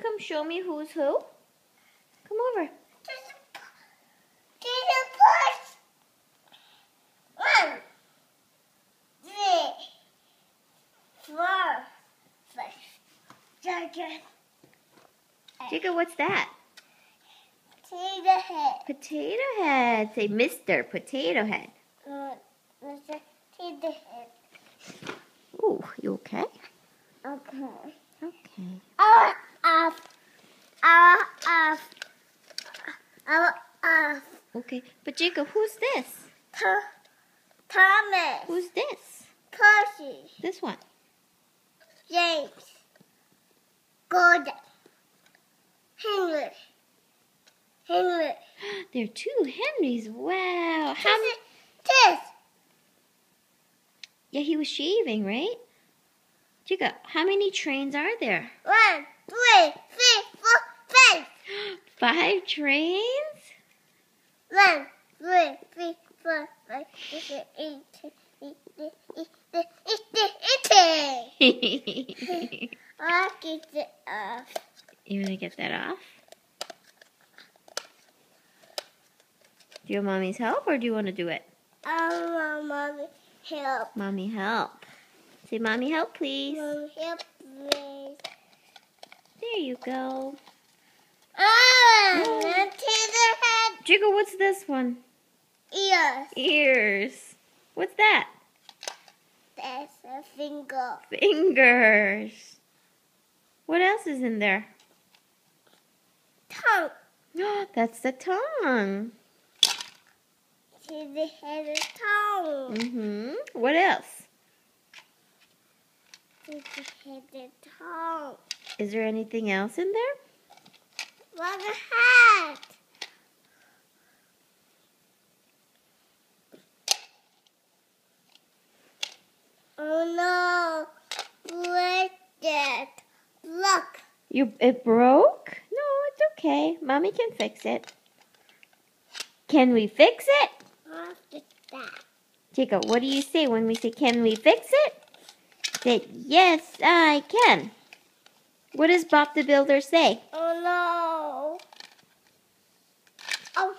come show me who's who? Come over. Jacob, what's that? Potato Head. Potato Head. Say Mr. Potato Head. Mr. Potato Head. Ooh, you okay? Okay. Okay. Okay, but Jacob, who's this? Thomas. Who's this? Percy. This one. James. Gordon. Henry. There are 2 Henrys. Wow. This. Yeah, he was shaving, right? Jacob, how many trains are there? 1, 2, 3, 4, 5. 5 trains? 1, 2, 3, 4, 5, 6, 8, 8. I'll get it off. You want to get that off? Do you want Mommy's help or do you want to do it? I want Mommy help. Mommy help. Say Mommy help, please. Mommy help, please. There you go. Potato Head. Jacob, what's this one? Ears. Ears. What's that? That's a finger. Fingers. What else is in there? Tongue. That's the tongue. Potato Head is tongue. What else? Potato Head is tongue. Is there anything else in there? What's a hat? Oh no! Break it. Look. It broke? No, it's okay. Mommy can fix it. Can we fix it? After that. Jacob, what do you say when we say, can we fix it? Say, yes, I can. What does Bob the Builder say? Oh no! Oh.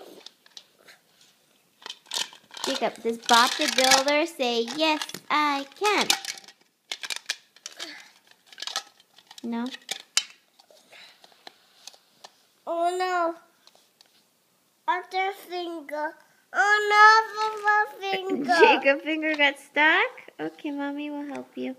Jacob, does Bob the Builder say, yes, I can? No? Oh no! Other finger. Oh no, my finger. Jacob finger got stuck? Okay, Mommy will help you.